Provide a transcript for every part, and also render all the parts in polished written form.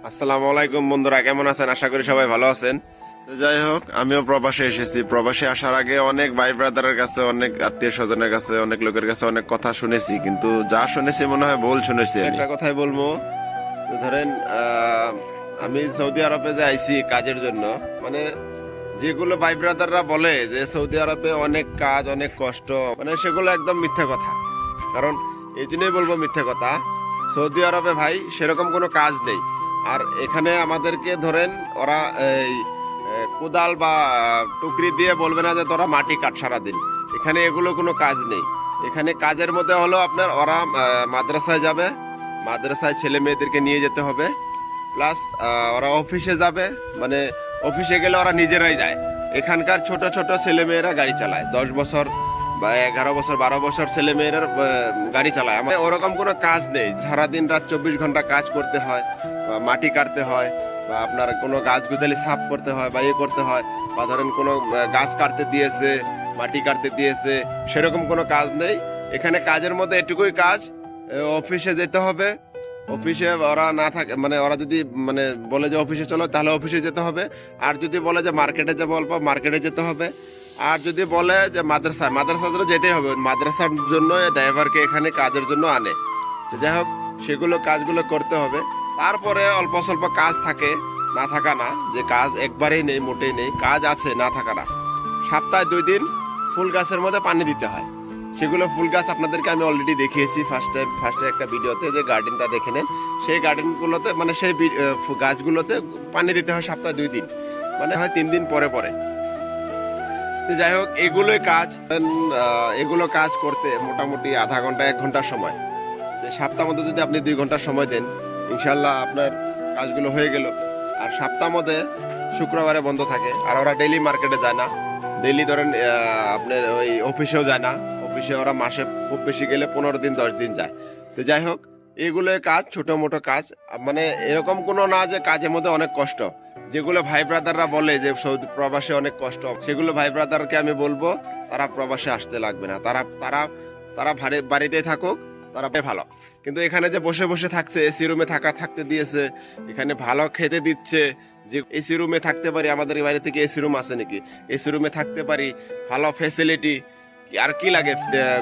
আসসালামু আলাইকুম বন্ধুরা, কেমন আছেন? আশা করি সবাই ভালো আছেন। তো যাই হোক, আমিও প্রবাসে এসেছি। প্রবাসে আসার আগে অনেক ভাই ব্রাদারের কাছে, অনেক আত্মীয় স্বজনের কাছে, অনেক লোকের কাছে অনেক কথা শুনেছি, কিন্তু যা শুনেছি মনে হয় ভুল শুনেছি। একটা কথাই বলবো, ধরেন আমি সৌদি আরবে যে আইছি কাজের জন্য, মানে যেগুলো ভাই ব্রাদাররা বলে যে সৌদি আরবে অনেক কাজ, অনেক কষ্ট, মানে সেগুলো একদম মিথ্যা কথা। কারণ এই জন্যই বলবো মিথ্যা কথা, সৌদি আরবে ভাই সেরকম কোনো কাজ নেই। আর এখানে আমাদেরকে ধরেন ওরা এই কোদাল বা টুকরি দিয়ে বলবে না যে তোরা মাটি কাট সারাদিন। এখানে এগুলো কোনো কাজ নেই। এখানে কাজের মধ্যে হলো আপনার ওরা মাদ্রাসায় যাবে, মাদ্রাসায় ছেলে মেয়েদেরকে নিয়ে যেতে হবে, প্লাস ওরা অফিসে যাবে, মানে অফিসে গেলে ওরা নিজেরাই যায়। এখানকার ছোট ছোট ছেলে মেয়েরা গাড়ি চালায়, 10 বছর বা 11 বছর 12 বছর ছেলে মেয়েরা গাড়ি চালায়। আমার ওরকম কোনো কাজ নেই। সারাদিন রাত 24 ঘন্টা কাজ করতে হয়, বা মাটি কাটতে হয়, বা আপনার কোনো গাছ গুছালি সাফ করতে হয়, বা করতে হয়, বা ধরেন কোনো গাছ কাটতে দিয়েছে, মাটি কাটতে দিয়েছে, সেরকম কোনো কাজ নেই। এখানে কাজের মধ্যে এটুকুই কাজ, অফিসে যেতে হবে। অফিসে ওরা না থাকে, মানে ওরা যদি মানে বলে যে অফিসে চলো, তাহলে অফিসে যেতে হবে। আর যদি বলে যে মার্কেটে যাবো, অল্প মার্কেটে যেতে হবে। আর যদি বলে যে মাদ্রাসা তো যেতেই হবে। মাদ্রাসার জন্য ড্রাইভারকে এখানে কাজের জন্য আনে। যাই হোক, সেগুলো কাজগুলো করতে হবে। তারপরে অল্প স্বল্প কাজ থাকে, না থাকা না, যে কাজ একবারেই নেই, মোটেই নেই, কাজ আছে, না থাকা না। সপ্তাহে 2 দিন ফুল গাছের মধ্যে পানি দিতে হয়। সেগুলো ফুল গাছ আপনাদেরকে আমি অলরেডি দেখিয়েছি ফার্স্টে একটা ভিডিওতে, যে গার্ডেনটা দেখে নেন। সেই গার্ডেনগুলোতে, মানে সেই গাছগুলোতে পানি দিতে হয় সপ্তাহে 2 দিন, মানে হয় 3 দিন পরে পরে। যাই হোক, এগুলো কাজ করতে মোটামুটি আধা ঘন্টা 1 ঘন্টার সময়। যে সপ্তাহ মধ্যে যদি আপনি 2 ঘন্টা সময় দেন, ইনশাল্লাহ আপনার কাজগুলো হয়ে গেল। আর সপ্তাহ মধ্যে শুক্রবারে বন্ধ থাকে। আর ওরা ডেইলি মার্কেটে যায় না, ডেইলি ধরেন আপনার ওই অফিসেও যায় না। অফিসে ওরা মাসে খুব বেশি গেলে 15 দিন 10 দিন যায়। তো যাই হোক, এগুলো কাজ ছোট মোটো কাজ, মানে এরকম কোনো না যে কাজের মধ্যে অনেক কষ্ট। যেগুলো ভাই ব্রাদাররা বলে যে সৌদি প্রবাসে অনেক কষ্ট, সেগুলো ভাই ব্রাদারকে আমি বলবো তারা প্রবাসে আসতে লাগবে না। তারা তারা তারা বাড়িতেই থাকুক, তারা ভালো। কিন্তু এখানে যে বসে বসে থাকছে, এসি রুমে থাকতে দিয়েছে, এখানে ভালো খেতে দিচ্ছে, যে এসি রুমে থাকতে পারি। আমাদের বাড়ি থেকে এসি রুম আছে নাকি? এসি রুমে থাকতে পারি, ভালো ফ্যাসিলিটি, আর কি লাগে?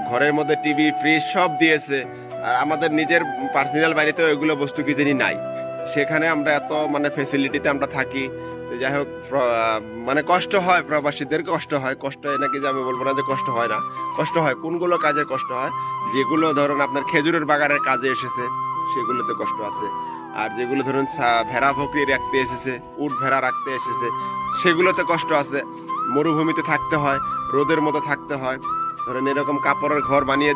ঘরের মধ্যে টিভি, ফ্রিজ সব দিয়েছে। আমাদের নিজের পার্সোনাল বাড়িতে ওইগুলো বস্তু কি জানি নাই। সেখানে আমরা এত মানে ফ্যাসিলিটিতে আমরা থাকি। যাই হোক, মানে কষ্ট হয়, প্রবাসীদের কষ্ট হয়। কষ্ট হয় নাকি যে আমি বলবো না যে কষ্ট হয় না, কষ্ট হয়। কোনগুলো কাজের কষ্ট হয়? যেগুলো ধরুন আপনার খেজুরের বাগানের কাজে এসেছে, সেগুলোতে কষ্ট আছে। আর যেগুলো ধরুন ভেড়া বকরি রাখতে এসেছে, উট ভেড়া রাখতে এসেছে, সেগুলোতে কষ্ট আছে। মরুভূমিতে থাকতে হয়, রোদের মতো থাকতে হয়। ধরেন এরকম কাপড়ের ঘর বানিয়ে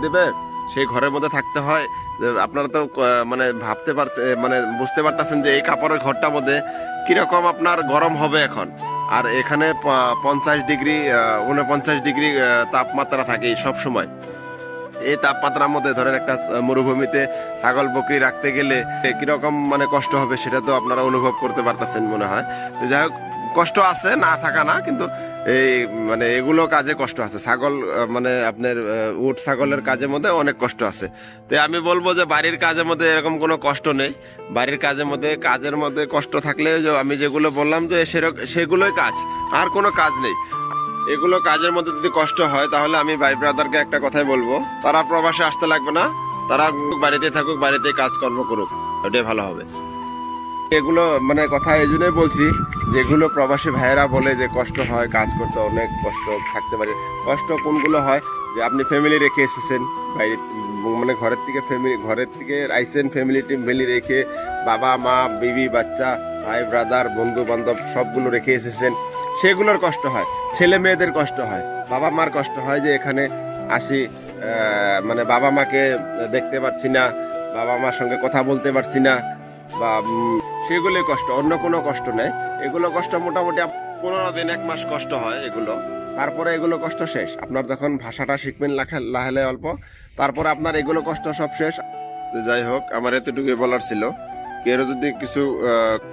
দেবে, সেই ঘরের মধ্যে থাকতে হয়। আপনারা তো মানে ভাবতে পারছেন, মানে বুঝতে পারতেছেন যে এই কাপড়ের ঘরটার মধ্যে কিরকম আপনার গরম হবে এখন। আর এখানে 50 ডিগ্রি 49 ডিগ্রি তাপমাত্রা থাকে সব সময়। এই তাপমাত্রার মধ্যে ধরেন একটা মরুভূমিতে ছাগল বকরি রাখতে গেলে কিরকম মানে কষ্ট হবে, সেটা তো আপনারা অনুভব করতে পারতেছেন মনে হয়। তো যাই হোক, কষ্ট আছে, না থাকা না, কিন্তু এই মানে এগুলো কাজে কষ্ট আছে। ছাগল মানে আপনার উট ছাগলের কাজের মধ্যে অনেক কষ্ট আছে। তো আমি বলবো যে বাড়ির কাজের মধ্যে এরকম কোনো কষ্ট নেই। বাড়ির কাজের মধ্যে কষ্ট থাকলে যে আমি যেগুলো বললাম যে সেগুলোই কাজ, আর কোনো কাজ নেই। এগুলো কাজের মধ্যে যদি কষ্ট হয়, তাহলে আমি ভাই ব্রাদারকে একটা কথাই বলবো, তারা প্রবাসে আসতে লাগবে না, তারা বাড়িতে থাকুক, বাড়িতে কাজকর্ম করুক, ওটাই ভালো হবে। এগুলো মানে কথা এই জন্যই বলছি, যেগুলো প্রবাসী ভাইয়েরা বলে যে কষ্ট হয়, কাজ করতে অনেক কষ্ট, থাকতে পারে। কষ্ট কোনগুলো হয়? যে আপনি ফ্যামিলি রেখে এসেছেন বাইরে, মানে ঘরের থেকে আইসেন, ফ্যামিলি রেখে, বাবা মা, বিবি, বাচ্চা, ভাই ব্রাদার, বন্ধু বান্ধব সবগুলো রেখে এসেছেন, সেগুলোর কষ্ট হয়। ছেলে মেয়েদের কষ্ট হয়, বাবা মার কষ্ট হয় যে এখানে আসি, মানে বাবা মাকে দেখতে পারছি না, বাবা মার সঙ্গে কথা বলতে পারছি না, বা সেগুলোই কষ্ট, অন্য কোনো কষ্ট নেই। এগুলো কষ্ট মোটামুটি 15 দিন 1 মাস কষ্ট হয় এগুলো। তারপরে এগুলো কষ্ট শেষ। আপনার যখন ভাষাটা শিখবেন লাহেলে অল্প, তারপরে আপনার এগুলো কষ্ট সব শেষ। যাই হোক, আমার এতটুকু বলার ছিল। কেউ যদি কিছু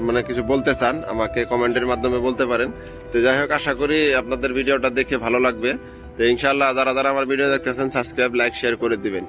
মানে কিছু বলতে চান, আমাকে কমেন্টের মাধ্যমে বলতে পারেন। তো যাই হোক, আশা করি আপনাদের ভিডিওটা দেখে ভালো লাগবে। তো ইনশাল্লাহ যারা আমার ভিডিও দেখতেছেন, সাবস্ক্রাইব, লাইক, শেয়ার করে দিবেন।